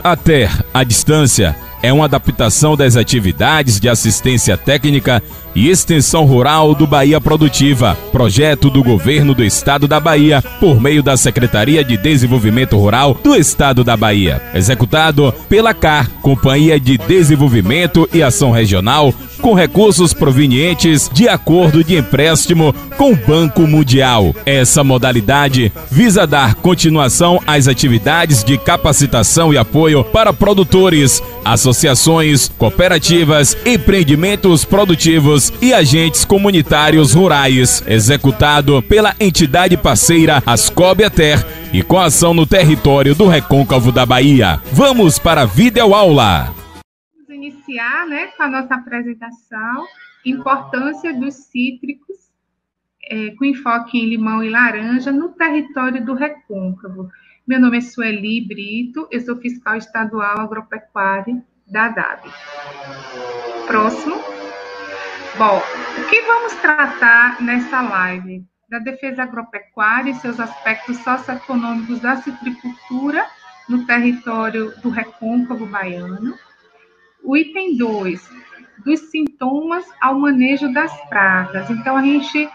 A TER, à distância, é uma adaptação das atividades de assistência técnica e extensão rural do Bahia Produtiva, projeto do Governo do Estado da Bahia, por meio da Secretaria de Desenvolvimento Rural do Estado da Bahia, executado pela CAR, Companhia de Desenvolvimento e Ação Regional, com recursos provenientes de acordo de empréstimo com o Banco Mundial. Essa modalidade visa dar continuação às atividades de capacitação e apoio para produtores, associações, cooperativas, empreendimentos produtivos e agentes comunitários rurais, executado pela entidade parceira Ascob TER e com ação no território do Recôncavo da Bahia. Vamos para a videoaula. Vamos iniciar, com a nossa apresentação, importância dos cítricos, com enfoque em limão e laranja, no território do Recôncavo. Meu nome é Sueli Brito, eu sou fiscal estadual agropecuária da ADAB. Próximo. Bom, o que vamos tratar nessa live? Da defesa agropecuária e seus aspectos socioeconômicos da citricultura no território do Recôncavo baiano. O item 2, dos sintomas ao manejo das pragas. Então, a gente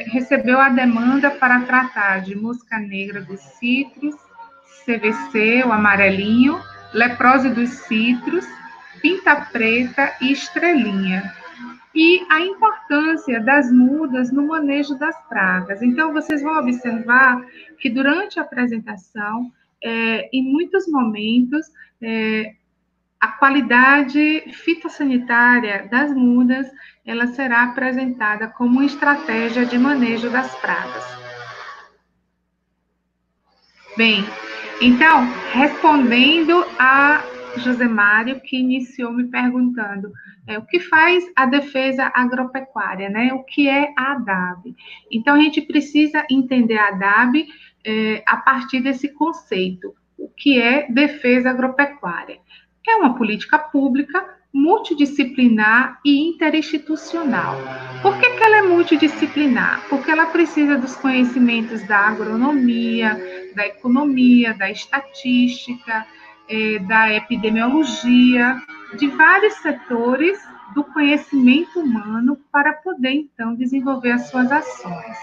recebeu a demanda para tratar de mosca negra dos citros, CVC, o amarelinho, leprose dos citros, pinta preta e estrelinha. E a importância das mudas no manejo das pragas. Então, vocês vão observar que durante a apresentação, em muitos momentos, a qualidade fitossanitária das mudas, ela será apresentada como uma estratégia de manejo das pragas. Bem, então, respondendo a José Mário, que iniciou me perguntando o que faz a defesa agropecuária, O que é a ADAB? Então, a gente precisa entender a ADAB a partir desse conceito, o que é defesa agropecuária. É uma política pública multidisciplinar e interinstitucional. Por que ela é multidisciplinar? Porque ela precisa dos conhecimentos da agronomia, da economia, da estatística, da epidemiologia, de vários setores do conhecimento humano para poder, então, desenvolver as suas ações.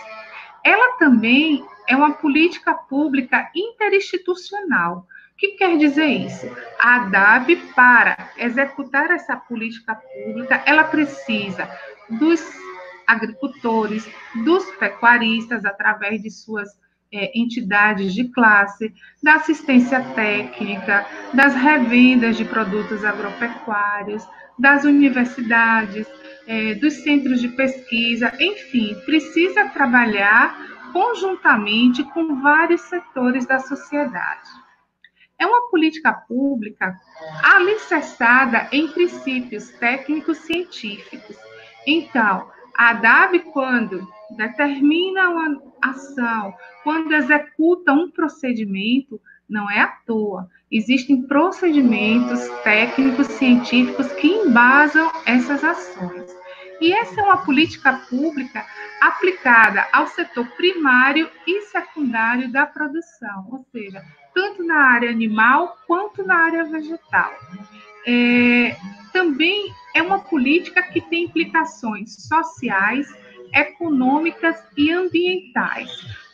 Ela também é uma política pública interinstitucional. O que quer dizer isso? A ADAB, para executar essa política pública, ela precisa dos agricultores, dos pecuaristas, através de suas entidades de classe, da assistência técnica, das revendas de produtos agropecuários, das universidades, dos centros de pesquisa, enfim, precisa trabalhar conjuntamente com vários setores da sociedade. É uma política pública alicerçada em princípios técnicos científicos. Então, a ADAB, quando determina uma ação, quando executa um procedimento, não é à toa. Existem procedimentos técnicos científicos que embasam essas ações. E essa é uma política pública aplicada ao setor primário e secundário da produção, ou seja, tanto na área animal quanto na área vegetal. Também é uma política que tem implicações sociais, econômicas e ambientais.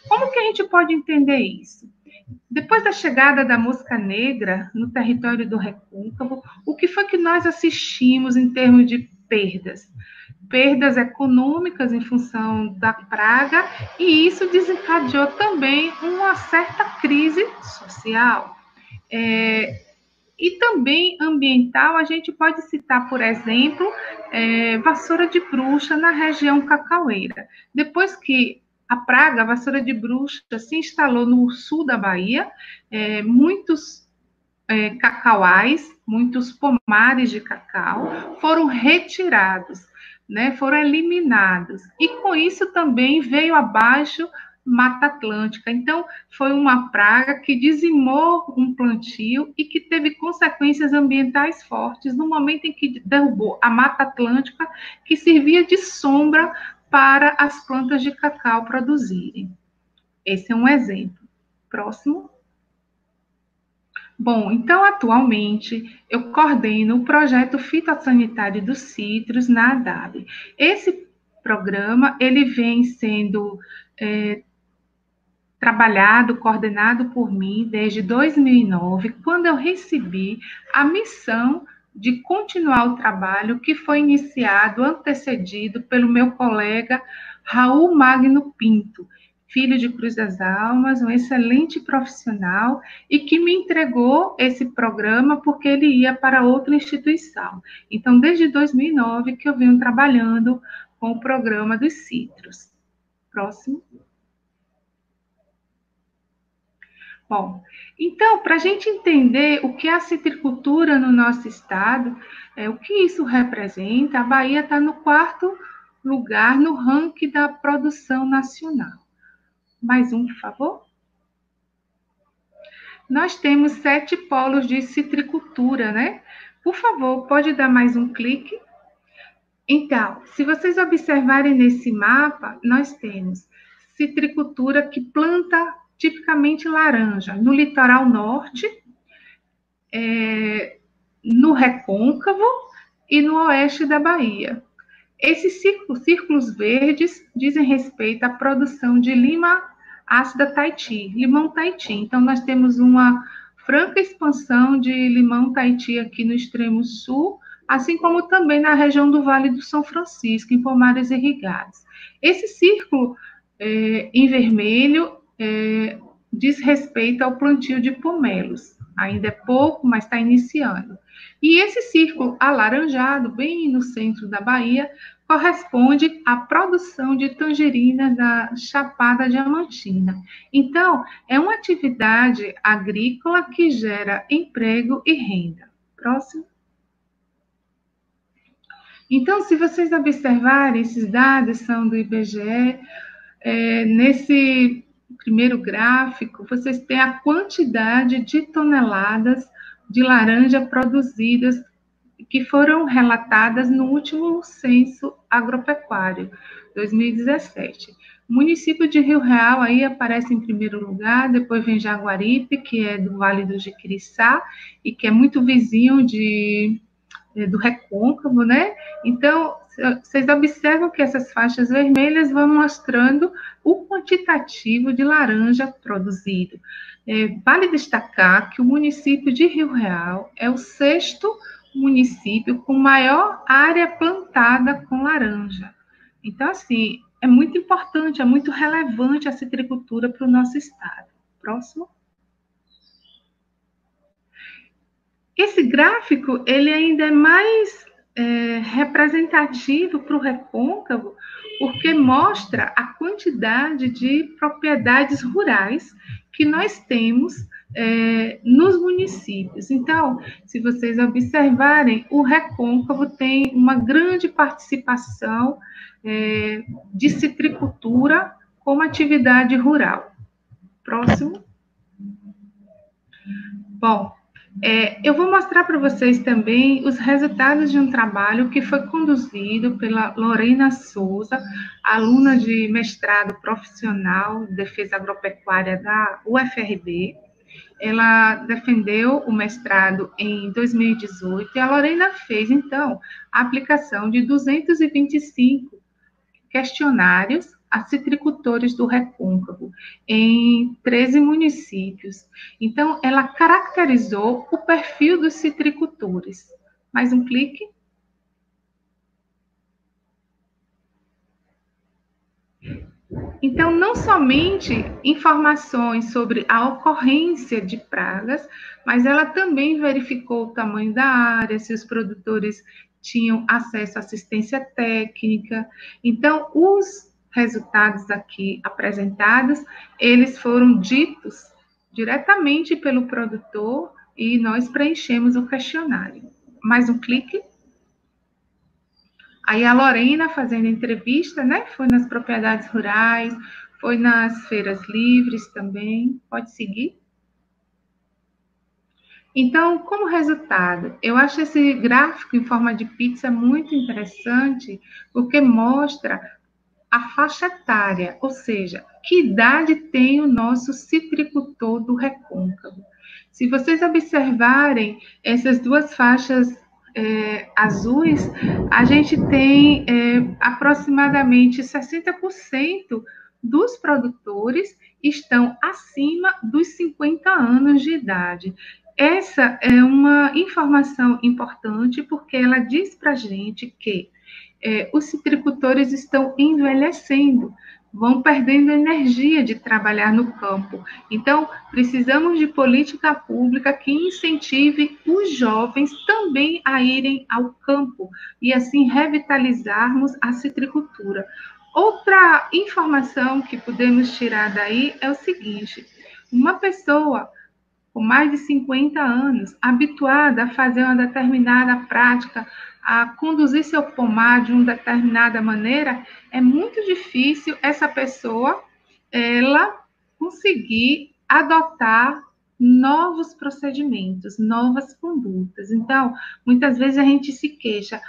Como que a gente pode entender isso? Depois da chegada da mosca negra no território do Recôncavo, o que foi que nós assistimos em termos de perdas? Perdas econômicas em função da praga, e isso desencadeou também uma certa crise social. E também ambiental, a gente pode citar, por exemplo, vassoura de bruxa na região cacaueira. Depois que a praga, a vassoura de bruxa, se instalou no sul da Bahia, muitos cacauais, muitos pomares de cacau foram retirados, foram eliminados. E com isso também veio abaixo Mata Atlântica. Então, foi uma praga que dizimou um plantio e que teve consequências ambientais fortes no momento em que derrubou a Mata Atlântica, que servia de sombra para as plantas de cacau produzirem. Esse é um exemplo. Próximo. Bom, então, atualmente, eu coordeno o projeto fitossanitário dos citros na ADAB. Esse programa, ele vem sendo trabalhado, coordenado por mim desde 2009, quando eu recebi a missão de continuar o trabalho que foi iniciado, antecedido pelo meu colega Raul Magno Pinto, filho de Cruz das Almas, um excelente profissional e que me entregou esse programa porque ele ia para outra instituição. Então, desde 2009 que eu venho trabalhando com o programa dos citros. Próximo. Bom, então, para a gente entender o que é a citricultura no nosso estado, o que isso representa, a Bahia está no 4º lugar no ranking da produção nacional. Mais um, por favor. Nós temos 7 polos de citricultura, né? Por favor, pode dar mais um clique? Então, se vocês observarem nesse mapa, nós temos citricultura que planta tipicamente laranja no litoral norte, no Recôncavo e no oeste da Bahia. Esses círculos verdes dizem respeito à produção de lima ácida Tahiti, limão Tahiti. Então, nós temos uma franca expansão de limão Tahiti aqui no extremo sul, assim como também na região do Vale do São Francisco, em pomares irrigados. Esse círculo em vermelho diz respeito ao plantio de pomelos. Ainda é pouco, mas está iniciando. E esse círculo alaranjado, bem no centro da Bahia, corresponde à produção de tangerina da Chapada Diamantina. Então, é uma atividade agrícola que gera emprego e renda. Próximo. Então, se vocês observarem, esses dados são do IBGE, nesse primeiro gráfico, vocês têm a quantidade de toneladas de laranja produzidas que foram relatadas no último censo agropecuário, 2017. O município de Rio Real aí aparece em primeiro lugar, depois vem Jaguaripe, que é do Vale do Jequiriçá, e que é muito vizinho do Recôncavo, né? Então, vocês observam que essas faixas vermelhas vão mostrando o quantitativo de laranja produzido. Vale destacar que o município de Rio Real é o 6º município com maior área plantada com laranja. Então, assim, é muito importante, é muito relevante a citricultura para o nosso estado. Próximo. Esse gráfico, ele ainda é mais representativo para o Recôncavo, porque mostra a quantidade de propriedades rurais que nós temos nos municípios. Então, se vocês observarem, o Recôncavo tem uma grande participação de citricultura como atividade rural. Próximo. Bom, eu vou mostrar para vocês também os resultados de um trabalho que foi conduzido pela Lorena Souza, aluna de mestrado profissional de defesa agropecuária da UFRB. Ela defendeu o mestrado em 2018 e a Lorena fez, então, a aplicação de 225 questionários a citricultores do Recôncavo, em 13 municípios. Então, ela caracterizou o perfil dos citricultores. Mais um clique. Então, não somente informações sobre a ocorrência de pragas, mas ela também verificou o tamanho da área, se os produtores tinham acesso à assistência técnica. Então, os resultados aqui apresentados, eles foram ditos diretamente pelo produtor e nós preenchemos o questionário. Mais um clique. Aí a Lorena fazendo entrevista, né? Foi nas propriedades rurais, foi nas feiras livres também. Pode seguir. Então, como resultado, eu acho esse gráfico em forma de pizza muito interessante, porque mostra a faixa etária, ou seja, que idade tem o nosso citricultor do Recôncavo. Se vocês observarem essas duas faixas azuis, a gente tem aproximadamente 60% dos produtores estão acima dos 50 anos de idade. Essa é uma informação importante porque ela diz para a gente que os citricultores estão envelhecendo, vão perdendo energia de trabalhar no campo. Então, precisamos de política pública que incentive os jovens também a irem ao campo e assim revitalizarmos a citricultura. Outra informação que podemos tirar daí é o seguinte: uma pessoa com mais de 50 anos, habituada a fazer uma determinada prática, a conduzir seu pomar de uma determinada maneira, é muito difícil essa pessoa ela conseguir adotar novos procedimentos, novas condutas. Então, muitas vezes a gente se queixa,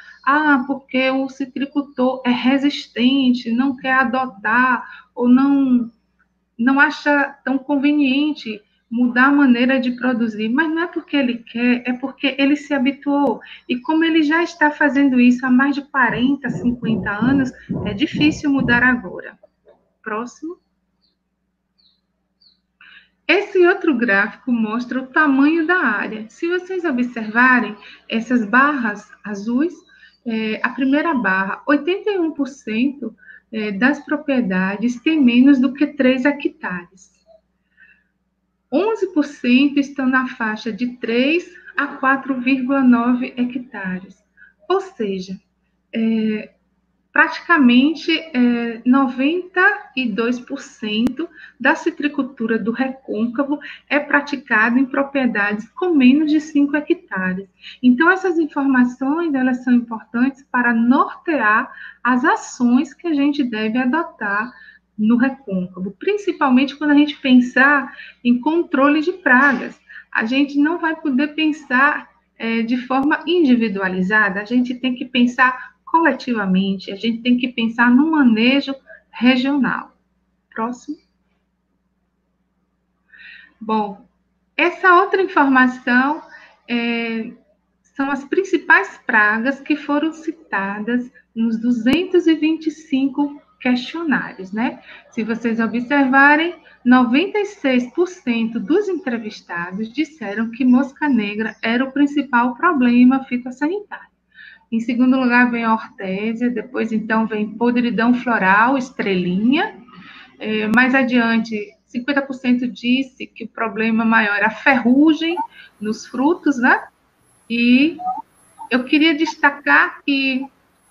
porque o citricultor é resistente, não quer adotar ou não acha tão conveniente mudar a maneira de produzir, mas não é porque ele quer, é porque ele se habituou. E como ele já está fazendo isso há mais de 40, 50 anos, é difícil mudar agora. Próximo. Esse outro gráfico mostra o tamanho da área. Se vocês observarem essas barras azuis, a primeira barra, 81% das propriedades têm menos do que 3 hectares. 11% estão na faixa de 3 a 4,9 hectares. Ou seja, praticamente 92% da citricultura do recôncavo é praticada em propriedades com menos de 5 hectares. Então, essas informações elas são importantes para nortear as ações que a gente deve adotar no recôncavo, principalmente quando a gente pensar em controle de pragas. A gente não vai poder pensar de forma individualizada, a gente tem que pensar coletivamente, a gente tem que pensar no manejo regional. Próximo. Bom, essa outra informação são as principais pragas que foram citadas nos 225 questionários, né? Se vocês observarem, 96% dos entrevistados disseram que mosca negra era o principal problema fitossanitário. Em segundo lugar vem a hortésia, depois então vem podridão floral, estrelinha. Mais adiante, 50% disse que o problema maior era a ferrugem nos frutos, né? E eu queria destacar que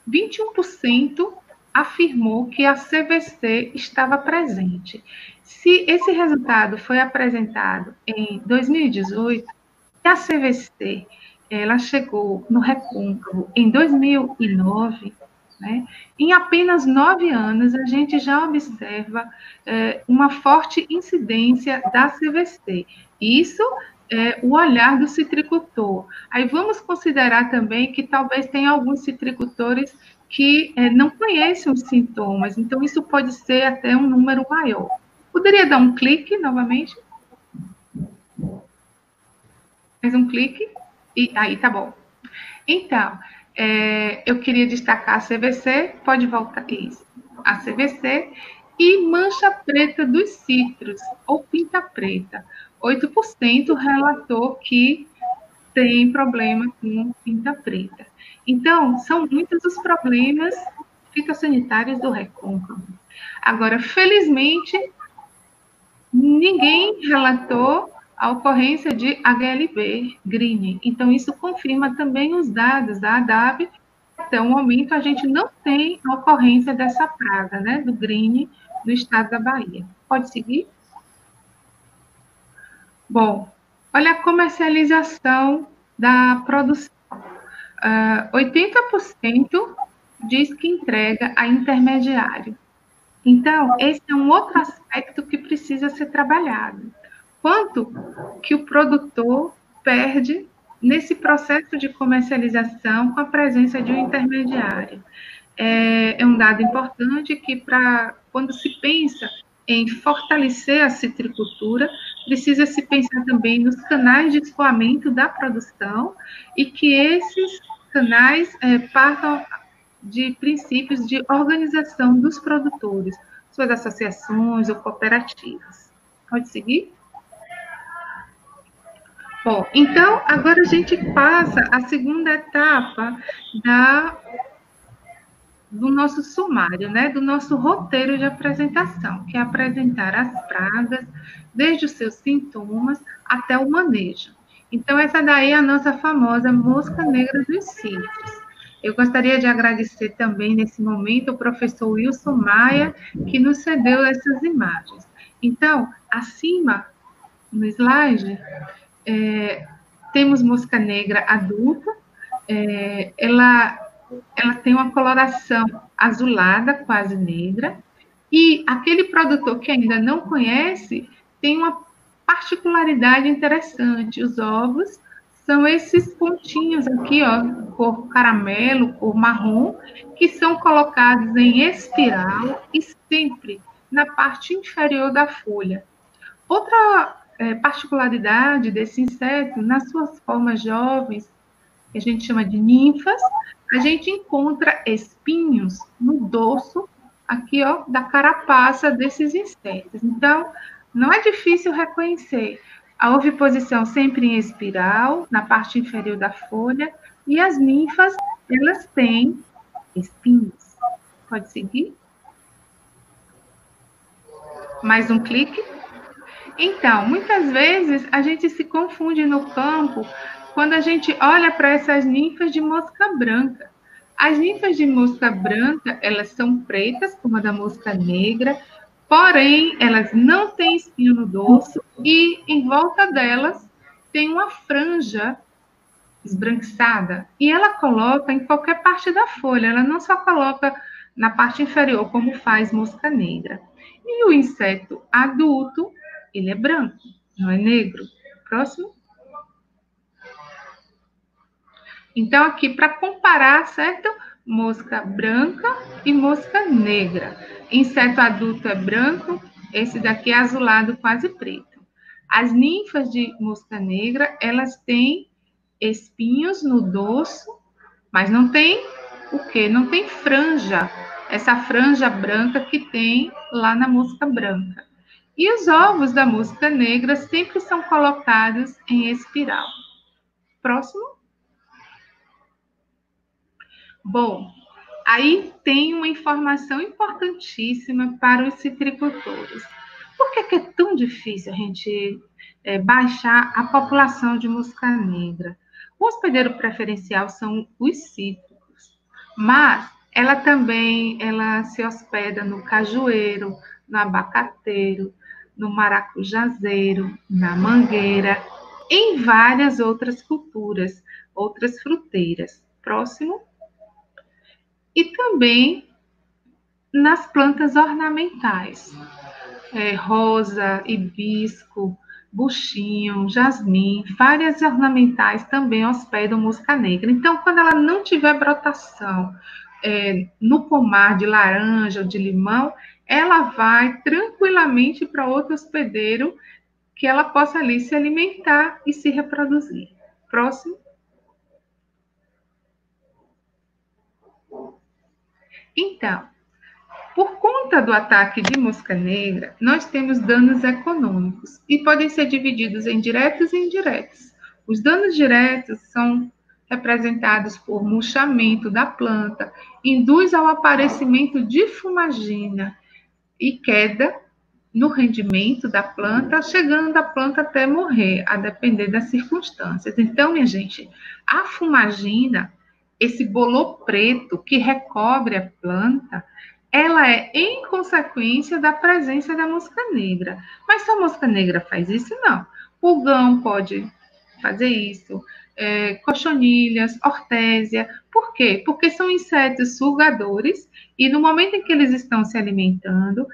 21% afirmou que a CVC estava presente. Se esse resultado foi apresentado em 2018, a CVC ela chegou no recôncavo em 2009, né? Em apenas 9 anos, a gente já observa uma forte incidência da CVC. Isso é o olhar do citricultor. Aí vamos considerar também que talvez tenha alguns citricultores que não conhecem os sintomas, então isso pode ser até um número maior. Poderia dar um clique novamente? Mais um clique? E aí, tá bom. Então, eu queria destacar a CVC, pode voltar, isso, a CVC, e mancha preta dos citros, ou pinta preta. 8% relatou que tem problema com pinta preta. Então, são muitos os problemas fitossanitários do recôncavo. Agora, felizmente, ninguém relatou a ocorrência de HLB, green. Então, isso confirma também os dados da ADAB. Até o momento, a gente não tem a ocorrência dessa praga, né, do green no estado da Bahia. Pode seguir? Bom, olha a comercialização da produção. 80% diz que entrega a intermediário. Então, esse é um outro aspecto que precisa ser trabalhado. Quanto que o produtor perde nesse processo de comercialização com a presença de um intermediário? É um dado importante que, quando se pensa em fortalecer a citricultura, precisa se pensar também nos canais de escoamento da produção e que esses canais partam de princípios de organização dos produtores, suas associações ou cooperativas. Pode seguir? Bom, então agora a gente passa à segunda etapa do nosso sumário, né, do nosso roteiro de apresentação, que é apresentar as pragas, desde os seus sintomas até o manejo. Então, essa daí é a nossa famosa mosca negra dos cítricos. Eu gostaria de agradecer também, nesse momento, o professor Wilson Maia, que nos cedeu essas imagens. Então, acima, no slide, temos mosca negra adulta, ela tem uma coloração azulada, quase negra, e aquele produtor que ainda não conhece tem uma particularidade interessante. Os ovos são esses pontinhos aqui, ó, cor caramelo, cor marrom, que são colocados em espiral e sempre na parte inferior da folha. Outra particularidade desse inseto, nas suas formas jovens, que a gente chama de ninfas, a gente encontra espinhos no dorso, aqui, ó, da carapaça desses insetos. Então, não é difícil reconhecer a oviposição sempre em espiral, na parte inferior da folha, e as ninfas, elas têm espinhos. Pode seguir? Mais um clique. Então, muitas vezes a gente se confunde no campo quando a gente olha para essas ninfas de mosca branca. As ninfas de mosca branca, elas são pretas, como a da mosca negra, porém, elas não têm espinho no dorso e em volta delas tem uma franja esbranquiçada. E ela coloca em qualquer parte da folha, ela não só coloca na parte inferior, como faz mosca negra. E o inseto adulto, ele é branco, não é negro. Próximo. Então, aqui, para comparar, certo? Mosca branca e mosca negra. Inseto adulto é branco, esse daqui é azulado, quase preto. As ninfas de mosca negra, elas têm espinhos no dorso, mas não tem o quê? Não tem franja, essa franja branca que tem lá na mosca branca. E os ovos da mosca negra sempre são colocados em espiral. Próximo. Bom, aí tem uma informação importantíssima para os citricultores. Por que é tão difícil a gente baixar a população de mosca negra? O hospedeiro preferencial são os cítricos, mas ela se hospeda no cajueiro, no abacateiro, no maracujazeiro, na mangueira, em várias outras culturas, outras fruteiras. Próximo. E também nas plantas ornamentais, rosa, hibisco, buchinho, jasmim, várias ornamentais também hospedam mosca negra. Então, quando ela não tiver brotação no pomar de laranja ou de limão, ela vai tranquilamente para outro hospedeiro que ela possa ali se alimentar e se reproduzir. Próximo. Então, por conta do ataque de mosca negra, nós temos danos econômicos e podem ser divididos em diretos e indiretos. Os danos diretos são representados por murchamento da planta, induz ao aparecimento de fumagina e queda no rendimento da planta, chegando a planta até morrer, a depender das circunstâncias. Então, minha gente, a fumagina, esse bolor preto que recobre a planta, ela é em consequência da presença da mosca negra. Mas se a mosca negra faz isso, não. Pulgão pode fazer isso, cochonilhas, hortésia. Por quê? Porque são insetos sugadores e no momento em que eles estão se alimentando,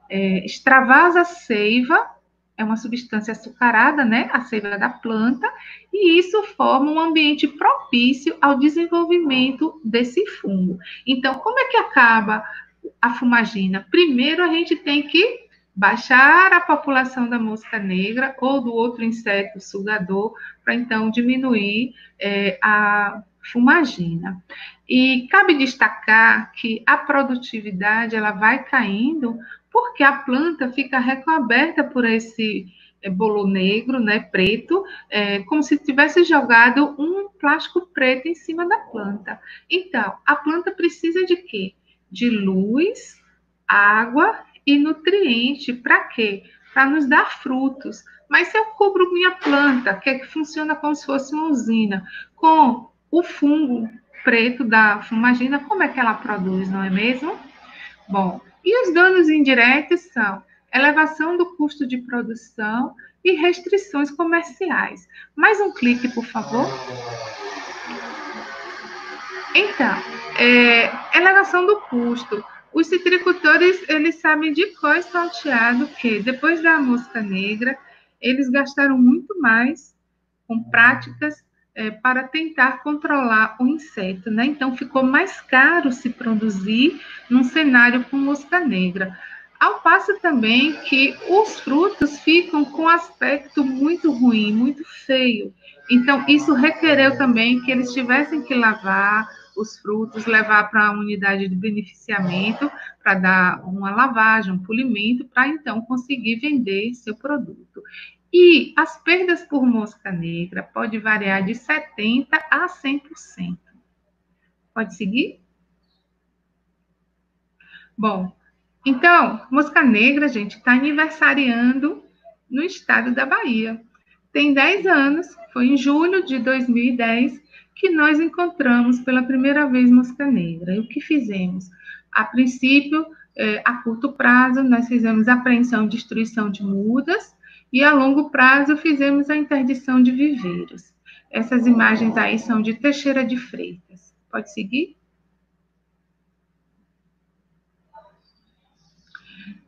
extravasa a seiva, é uma substância açucarada, né? A seiva da planta, e isso forma um ambiente propício ao desenvolvimento desse fungo. Então, como é que acaba a fumagina? Primeiro, a gente tem que baixar a população da mosca negra ou do outro inseto sugador, para então diminuir a fumagina. E cabe destacar que a produtividade ela vai caindo porque a planta fica recoberta por esse bolo negro, né, preto, como se tivesse jogado um plástico preto em cima da planta. Então, a planta precisa de quê? De luz, água e nutriente. Para quê? Para nos dar frutos. Mas se eu cubro minha planta, que funciona como se fosse uma usina, com o fungo preto da fumagina, como é que ela produz, não é mesmo? Bom, e os danos indiretos são elevação do custo de produção e restrições comerciais. Mais um clique, por favor. Então, elevação do custo. Os citricultores, eles sabem de cor salteado que, depois da mosca negra, eles gastaram muito mais com práticas para tentar controlar o inseto, né? Então, ficou mais caro se produzir num cenário com mosca negra. Ao passo também que os frutos ficam com aspecto muito ruim, muito feio. Então, isso requereu também que eles tivessem que lavar os frutos, levar para a unidade de beneficiamento, para dar uma lavagem, um polimento, para então conseguir vender seu produto. E as perdas por mosca negra pode variar de 70% a 100%. Pode seguir? Bom, então, mosca negra, gente, está aniversariando no estado da Bahia. Tem 10 anos, foi em julho de 2010 que nós encontramos pela primeira vez mosca negra. E o que fizemos? A princípio, a curto prazo, nós fizemos apreensão e destruição de mudas, e a longo prazo fizemos a interdição de viveiros. Essas imagens aí são de Teixeira de Freitas. Pode seguir?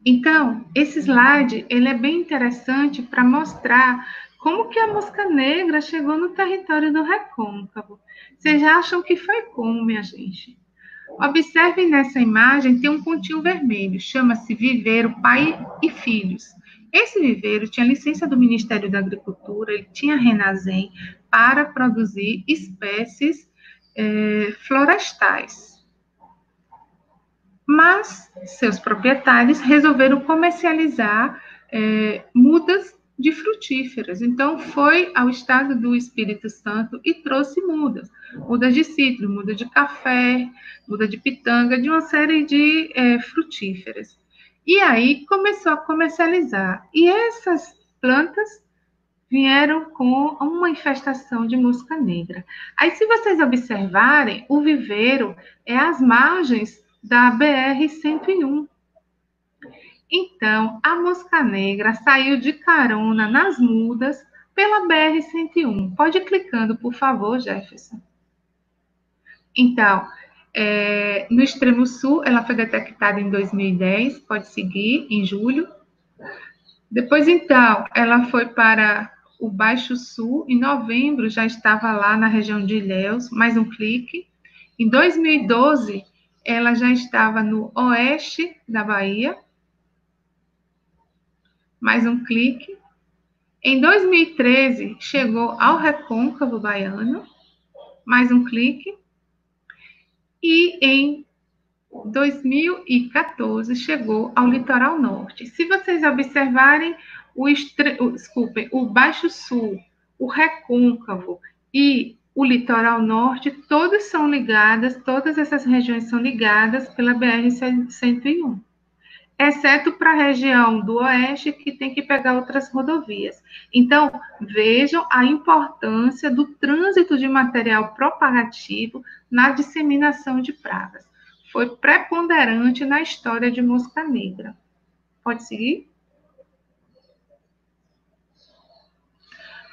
Então, esse slide, ele é bem interessante para mostrar como que a mosca negra chegou no território do recôncavo. Vocês acham que foi como, minha gente? Observem nessa imagem, tem um pontinho vermelho, chama-se viveiro pai e filhos. Esse viveiro tinha licença do Ministério da Agricultura, ele tinha Renasem para produzir espécies florestais. Mas seus proprietários resolveram comercializar mudas de frutíferas. Então, foi ao estado do Espírito Santo e trouxe mudas. Mudas de citro, muda de café, muda de pitanga, de uma série de frutíferas. E aí começou a comercializar. E essas plantas vieram com uma infestação de mosca negra. Aí, se vocês observarem, o viveiro é às margens da BR-101. Então, a mosca negra saiu de carona nas mudas pela BR-101. Pode ir clicando, por favor, Jefferson. Então, no extremo sul, ela foi detectada em 2010, pode seguir, em julho. Depois, então, ela foi para o Baixo Sul, em novembro já estava lá na região de Ilhéus, mais um clique. Em 2012, ela já estava no oeste da Bahia. Mais um clique. Em 2013, chegou ao recôncavo baiano. Mais um clique. E em 2014, chegou ao litoral norte. Se vocês observarem, o Baixo Sul, o recôncavo e o litoral norte, todas são ligadas, todas essas regiões são ligadas pela BR-101, exceto para a região do oeste, que tem que pegar outras rodovias. Então, vejam a importância do trânsito de material propagativo na disseminação de pragas. Foi preponderante na história de mosca negra. Pode seguir?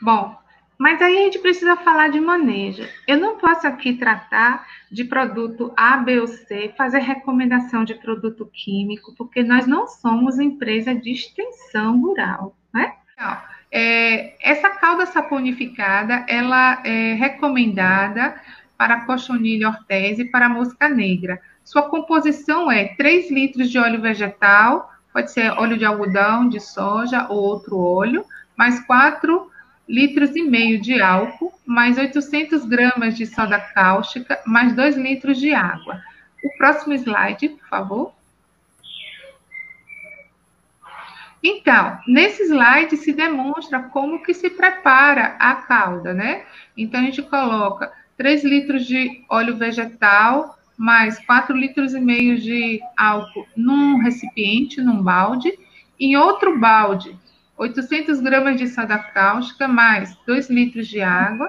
Bom, mas aí a gente precisa falar de manejo. Eu não posso aqui tratar de produto A, B ou C, fazer recomendação de produto químico, porque nós não somos empresa de extensão rural, né? Então, essa calda saponificada, ela é recomendada para cochonilha ortese e para mosca negra. Sua composição é 3 litros de óleo vegetal pode ser óleo de algodão, de soja ou outro óleo, mais 4,5 litros de álcool, mais 800 gramas de soda cáustica, mais 2 litros de água. O próximo slide, por favor. Então, nesse slide se demonstra como que se prepara a calda, né? Então, a gente coloca 3 litros de óleo vegetal, mais 4,5 litros de álcool num recipiente, num balde. Em outro balde, 800 gramas de soda cáustica, mais 2 litros de água.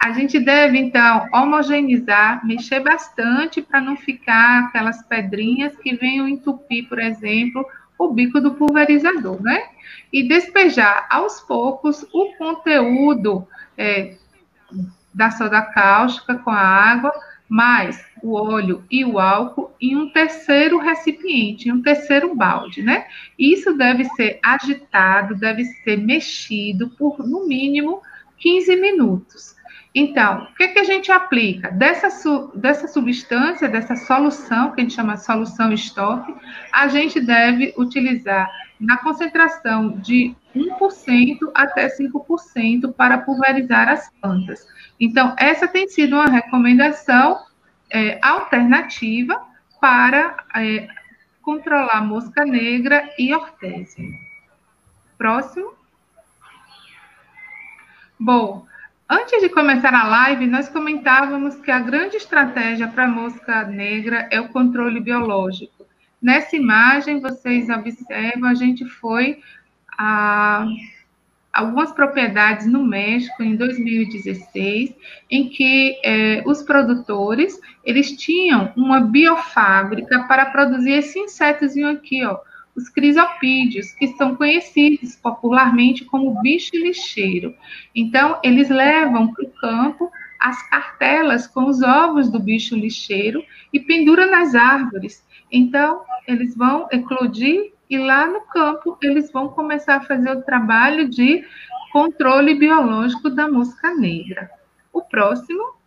A gente deve, então, homogeneizar, mexer bastante para não ficar aquelas pedrinhas que venham entupir, por exemplo, o bico do pulverizador, né? E despejar aos poucos o conteúdo da soda cáustica com a água, mais o óleo e o álcool em um terceiro recipiente, em um terceiro balde, né? Isso deve ser agitado, deve ser mexido por, no mínimo, 15 minutos. Então, o que a gente aplica? Dessa substância, dessa solução, que a gente chama de solução estoque, a gente deve utilizar na concentração de 1% até 5% para pulverizar as plantas. Então, essa tem sido uma recomendação alternativa para controlar mosca negra e hortésia. Próximo. Bom, antes de começar a live, nós comentávamos que a grande estratégia para a mosca negra é o controle biológico. Nessa imagem, vocês observam, a gente foi a algumas propriedades no México em 2016, em que os produtores, eles tinham uma biofábrica para produzir esse insetozinho aqui, ó, os crisopídeos, que são conhecidos popularmente como bicho lixeiro. Então, eles levam para o campo as cartelas com os ovos do bicho lixeiro e penduram nas árvores. Então, eles vão eclodir e lá no campo eles vão começar a fazer o trabalho de controle biológico da mosca negra. O próximo.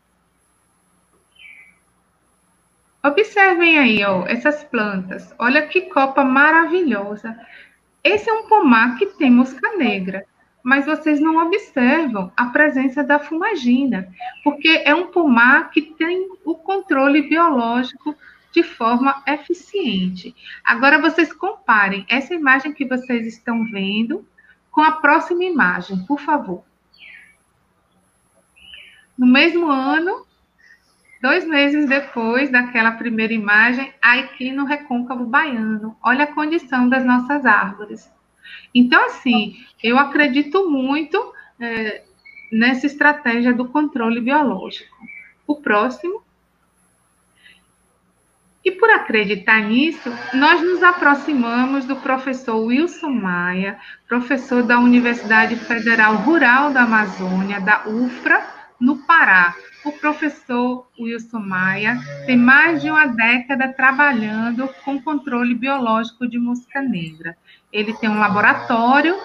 Observem aí, ó, essas plantas. Olha que copa maravilhosa. Esse é um pomar que tem mosca negra, mas vocês não observam a presença da fumagina, porque é um pomar que tem o controle biológico de forma eficiente. Agora, vocês comparem essa imagem que vocês estão vendo com a próxima imagem, por favor. No mesmo ano, 2 meses depois daquela primeira imagem, aqui no Recôncavo Baiano. Olha a condição das nossas árvores. Então, assim, eu acredito muito nessa estratégia do controle biológico. O próximo. E por acreditar nisso, nós nos aproximamos do professor Wilson Maia, professor da Universidade Federal Rural da Amazônia, da UFRA, no Pará. O professor Wilson Maia tem mais de uma década trabalhando com controle biológico de mosca negra. Ele tem um laboratório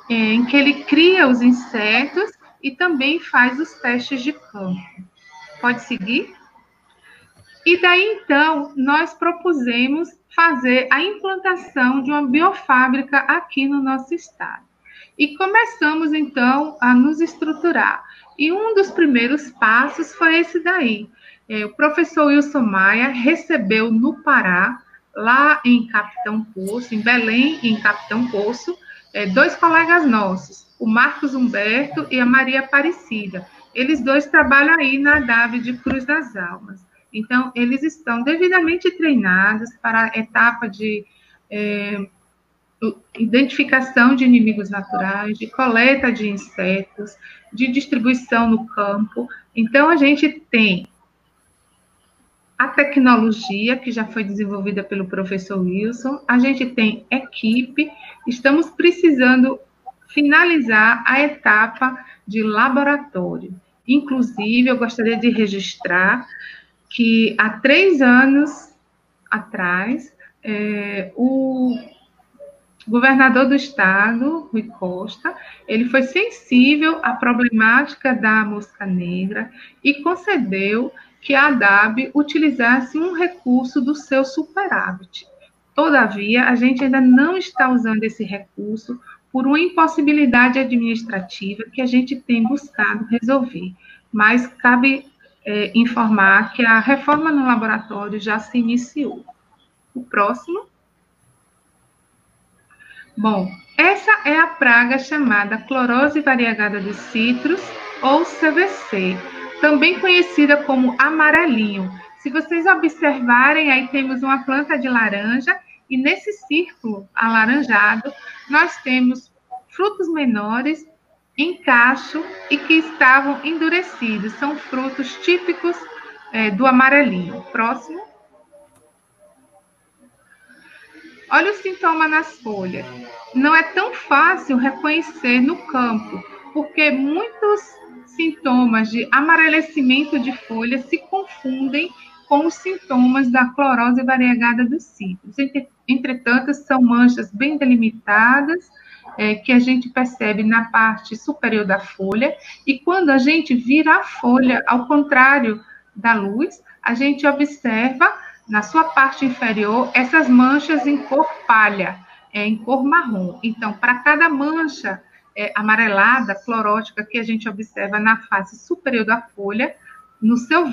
em que ele cria os insetos e também faz os testes de campo. Pode seguir? E daí, então, nós propusemos fazer a implantação de uma biofábrica aqui no nosso estado. E começamos, então, a nos estruturar. E um dos primeiros passos foi esse daí. O professor Wilson Maia recebeu no Pará, lá em Capitão Poço, em Belém, em Capitão Poço, 2 colegas nossos, o Marcos Humberto e a Maria Aparecida. Eles 2 trabalham aí na DAB de Cruz das Almas. Então, eles estão devidamente treinados para a etapa de identificação de inimigos naturais, de coleta de insetos, de distribuição no campo. Então, a gente tem a tecnologia, que já foi desenvolvida pelo professor Wilson, a gente tem equipe, estamos precisando finalizar a etapa de laboratório. Inclusive, eu gostaria de registrar que há 3 anos atrás, o governador do estado, Rui Costa, ele foi sensível à problemática da mosca negra e concedeu que a ADAB utilizasse um recurso do seu superávit. Todavia, a gente ainda não está usando esse recurso por uma impossibilidade administrativa que a gente tem buscado resolver. Mas cabe informar que a reforma no laboratório já se iniciou. O próximo. Bom, essa é a praga chamada clorose variegada dos citros, ou CVC, também conhecida como amarelinho. Se vocês observarem, aí temos uma planta de laranja, e nesse círculo alaranjado, nós temos frutos menores em cacho e que estavam endurecidos. São frutos típicos do amarelinho. Próximo. Olha o sintoma nas folhas. Não é tão fácil reconhecer no campo, porque muitos sintomas de amarelecimento de folhas se confundem com os sintomas da clorose variegada dos citros. Entretanto, são manchas bem delimitadas, que a gente percebe na parte superior da folha, e quando a gente vira a folha ao contrário da luz, a gente observa na sua parte inferior essas manchas em cor palha, em cor marrom. Então, para cada mancha amarelada, clorótica, que a gente observa na face superior da folha, no seu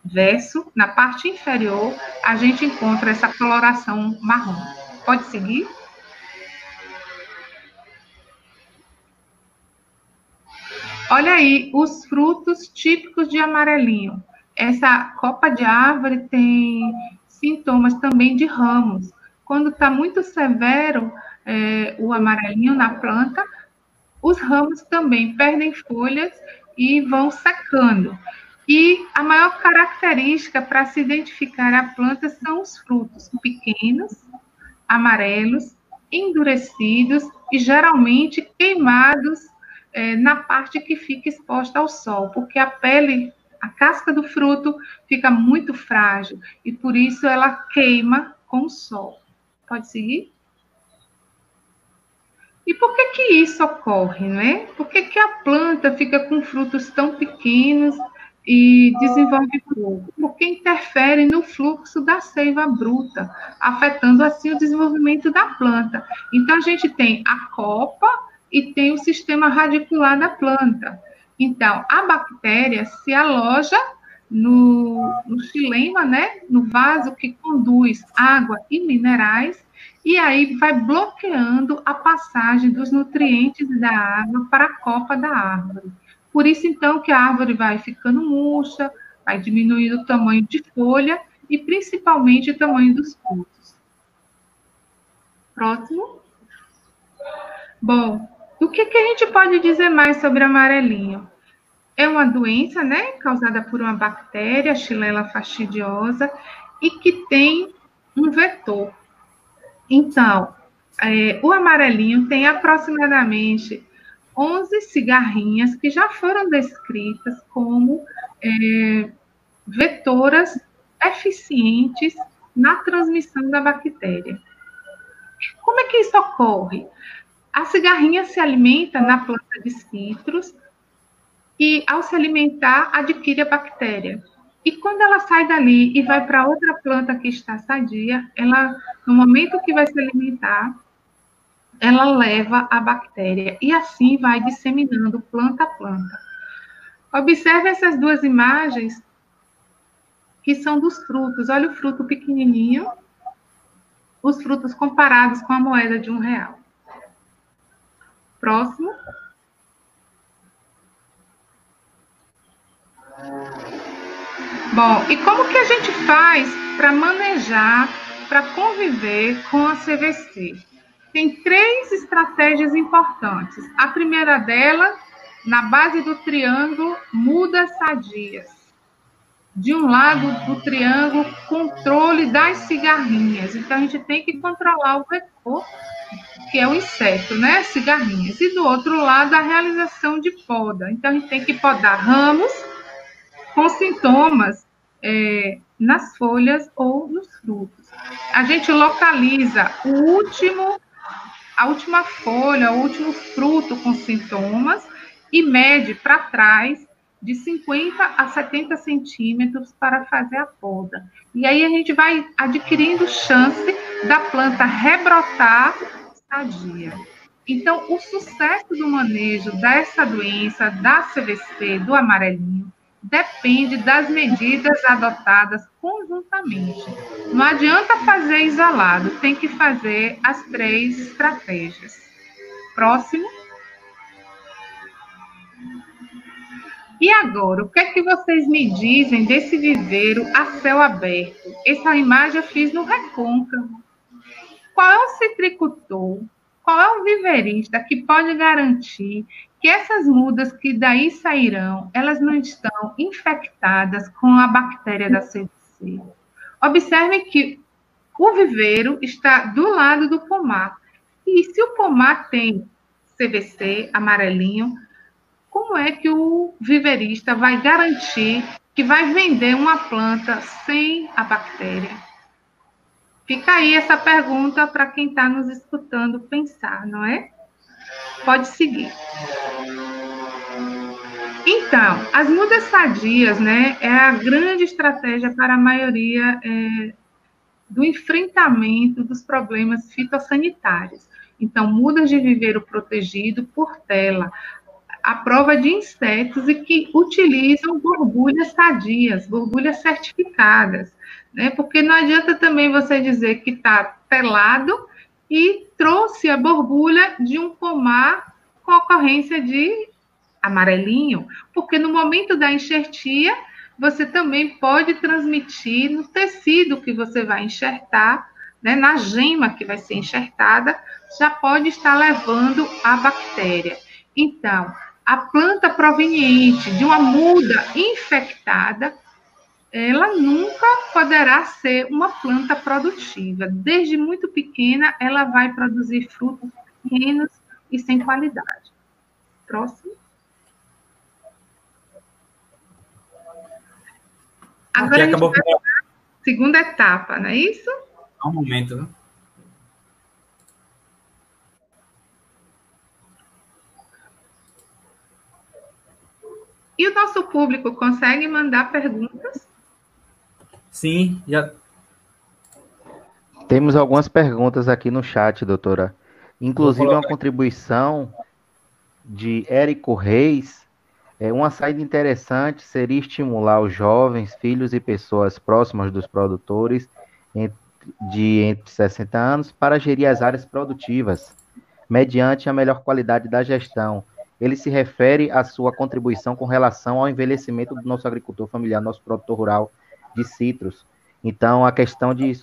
verso, na parte inferior, a gente encontra essa coloração marrom. Pode seguir? Olha aí os frutos típicos de amarelinho. Essa copa de árvore tem sintomas também de ramos. Quando está muito severo o amarelinho na planta, os ramos também perdem folhas e vão secando. E a maior característica para se identificar a planta são os frutos pequenos, amarelos, endurecidos e geralmente queimados na parte que fica exposta ao sol, porque a pele, a casca do fruto fica muito frágil e por isso ela queima com o sol. Pode seguir? E por que que isso ocorre, né? Por que que a planta fica com frutos tão pequenos e desenvolve pouco? Porque interfere no fluxo da seiva bruta, afetando assim o desenvolvimento da planta. Então, a gente tem a copa e tem o sistema radicular da planta. Então, a bactéria se aloja no xilema, né? No vaso que conduz água e minerais, e aí vai bloqueando a passagem dos nutrientes da água para a copa da árvore. Por isso, então, que a árvore vai ficando murcha, vai diminuindo o tamanho de folha e, principalmente, o tamanho dos frutos. Próximo. Bom, o que a gente pode dizer mais sobre amarelinho? É uma doença, né, causada por uma bactéria, Xylella fastidiosa, e que tem um vetor. Então, o amarelinho tem aproximadamente 11 cigarrinhas que já foram descritas como vetoras eficientes na transmissão da bactéria. Como é que isso ocorre? A cigarrinha se alimenta na planta de citros e, ao se alimentar, adquire a bactéria. E quando ela sai dali e vai para outra planta que está sadia, ela, no momento que vai se alimentar, ela leva a bactéria e assim vai disseminando planta a planta. Observe essas duas imagens que são dos frutos. Olha o fruto pequenininho, os frutos comparados com a moeda de R$1. Próximo. Bom, e como que a gente faz para manejar, para conviver com a CVC? Tem 3 estratégias importantes. A primeira delas, na base do triângulo, mudas sadias. De um lado do triângulo, controle das cigarrinhas. Então, a gente tem que controlar o vetor, que é o inseto, né? As cigarrinhas. E do outro lado, a realização de poda. Então, a gente tem que podar ramos com sintomas nas folhas ou nos frutos. A gente localiza a última folha, o último fruto com sintomas e mede para trás de 50 a 70 centímetros para fazer a poda. E aí a gente vai adquirindo chance da planta rebrotar sadia. Então, o sucesso do manejo dessa doença, da CVC, do amarelinho, depende das medidas adotadas conjuntamente. Não adianta fazer isolado, tem que fazer as 3 estratégias. Próximo. E agora, o que é que vocês me dizem desse viveiro a céu aberto? Essa imagem eu fiz no Recôncavo. Qual é o citricultor? Qual é o viverista que pode garantir que essas mudas que daí sairão, elas não estão infectadas com a bactéria da CVC? Observem que o viveiro está do lado do pomar. E se o pomar tem CVC, amarelinho, como é que o viverista vai garantir que vai vender uma planta sem a bactéria? Fica aí essa pergunta para quem está nos escutando pensar, não é? Pode seguir. Então, as mudas sadias, né, é a grande estratégia para a maioria do enfrentamento dos problemas fitossanitários. Então, mudas de viveiro protegido por tela, à prova de insetos e que utilizam borbulhas sadias, borbulhas certificadas, né? Porque não adianta também você dizer que está telado e trouxe a borbulha de um pomar com ocorrência de amarelinho, porque no momento da enxertia, você também pode transmitir no tecido que você vai enxertar, né, na gema que vai ser enxertada, já pode estar levando a bactéria. Então, a planta proveniente de uma muda infectada, ela nunca poderá ser uma planta produtiva. Desde muito pequena, ela vai produzir frutos pequenos e sem qualidade. Próximo. Agora a gente vai para a segunda etapa, não é isso? Há um momento, né? E o nosso público consegue mandar perguntas? Sim, já. Temos algumas perguntas aqui no chat, doutora. Inclusive, uma contribuição de Érico Reis. Uma saída interessante seria estimular os jovens, filhos e pessoas próximas dos produtores entre 60 anos para gerir as áreas produtivas, mediante a melhor qualidade da gestão. Ele se refere à sua contribuição com relação ao envelhecimento do nosso agricultor familiar, nosso produtor rural de citros. Então, a questão de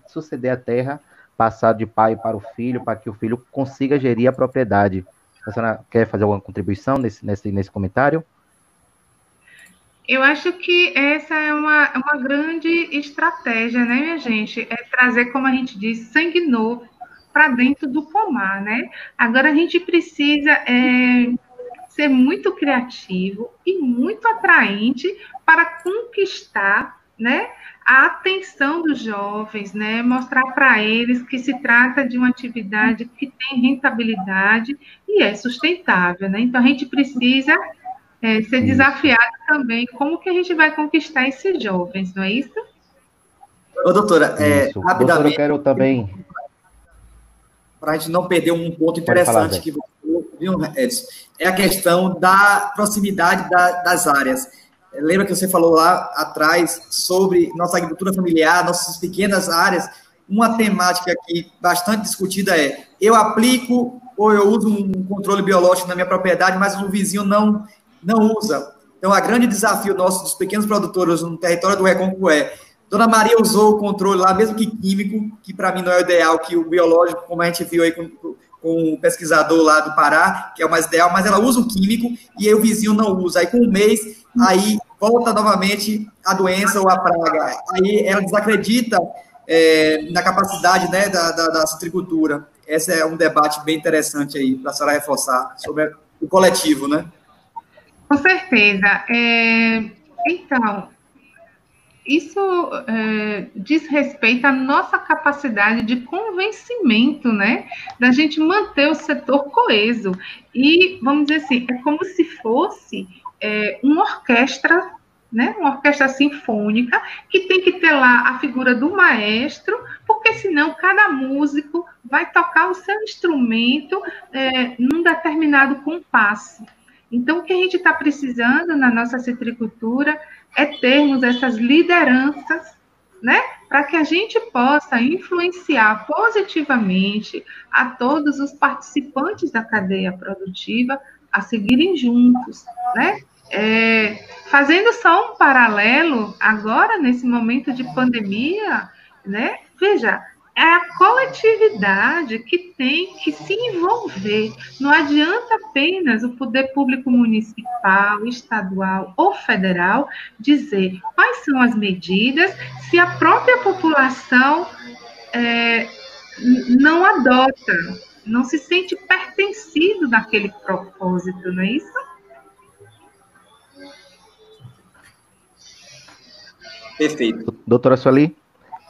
suceder a terra, passar de pai para o filho, para que o filho consiga gerir a propriedade. A senhora quer fazer alguma contribuição nesse comentário? Eu acho que essa é uma grande estratégia, né, minha gente? É trazer, como a gente diz, sangue novo para dentro do pomar, né? Agora a gente precisa ser muito criativo e muito atraente para conquistar, né, a atenção dos jovens, né? Mostrar para eles que se trata de uma atividade que tem rentabilidade e é sustentável, né? Então a gente precisa ser desafiado também. Como que a gente vai conquistar esses jovens, não é isso? Ô, doutora, rapidamente... Doutora, eu quero também... Para a gente não perder um ponto interessante que você viu, Edson, é a questão da proximidade das áreas. Lembra que você falou lá atrás sobre nossa agricultura familiar, nossas pequenas áreas? Uma temática aqui bastante discutida é: eu aplico ou eu uso um controle biológico na minha propriedade, mas o vizinho não usa. Então, o grande desafio nosso dos pequenos produtores no território do Recôncavo é: Dona Maria usou o controle lá, mesmo que químico, que para mim não é o ideal, que o biológico, como a gente viu aí com o pesquisador lá do Pará, que é o mais ideal, mas ela usa o químico e aí o vizinho não usa. Aí com um mês, aí volta novamente a doença ou a praga. Aí ela desacredita na capacidade, né, da citricultura. Esse é um debate bem interessante aí, para a senhora reforçar, sobre o coletivo, né? Com certeza. Então, isso diz respeito à nossa capacidade de convencimento, né? Da gente manter o setor coeso. E, vamos dizer assim, é como se fosse uma orquestra, né, uma orquestra sinfônica, que tem que ter lá a figura do maestro, porque senão cada músico vai tocar o seu instrumento num determinado compasso. Então, o que a gente está precisando na nossa citricultura é termos essas lideranças, né, para que a gente possa influenciar positivamente a todos os participantes da cadeia produtiva a seguirem juntos, né? Fazendo só um paralelo, agora, nesse momento de pandemia, né? Veja, é a coletividade que tem que se envolver. Não adianta apenas o poder público municipal, estadual ou federal dizer quais são as medidas, se a própria população não adota, não se sente pertencido naquele propósito, não é isso? Perfeito. Doutora Sueli,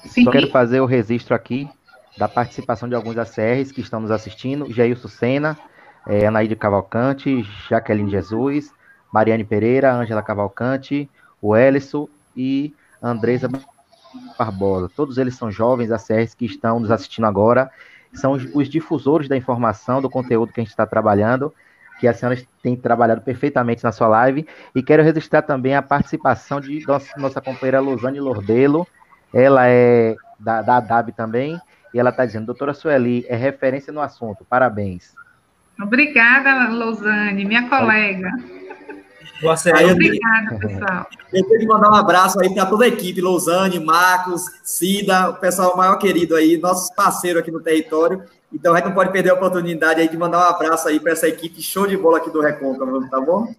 Sim. só quero fazer o registro aqui da participação de alguns ACRs que estão nos assistindo: Jailson Sena, Anaíde Cavalcante, Jaqueline Jesus, Mariane Pereira, Ângela Cavalcante, o Elisso e Andresa Barbosa. Todos eles são jovens ACRs que estão nos assistindo agora, são os difusores da informação, do conteúdo que a gente está trabalhando, que a senhora tem trabalhado perfeitamente na sua live, e quero registrar também a participação de nossa companheira Losane Lordelo. Ela é da ADAB também, e ela está dizendo: doutora Sueli, é referência no assunto, parabéns. Obrigada, Losane, minha colega. Obrigada, pessoal. Eu tenho que mandar um abraço aí para toda a equipe, Losane, Marcos, Cida, o pessoal maior querido aí, nossos parceiros aqui no território. Então, a gente não pode perder a oportunidade aí de mandar um abraço aí para essa equipe show de bola aqui do Recôncavo, tá bom?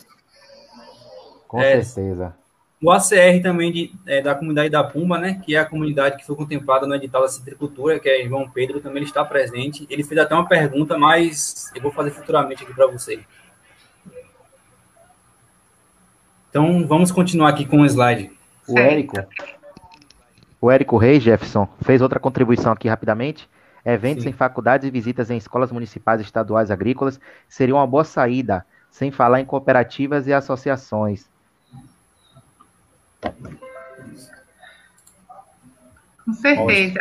Com certeza. O ACR também da comunidade da Pumba, né, que é a comunidade que foi contemplada no edital da citricultura, que é João Pedro, também ele está presente. Ele fez até uma pergunta, mas eu vou fazer futuramente aqui para você. Então, vamos continuar aqui com o slide. O Érico Reis, Jefferson, fez outra contribuição aqui rapidamente. Eventos Sim. em faculdades e visitas em escolas municipais, estaduais, agrícolas seriam uma boa saída, sem falar em cooperativas e associações. Com certeza.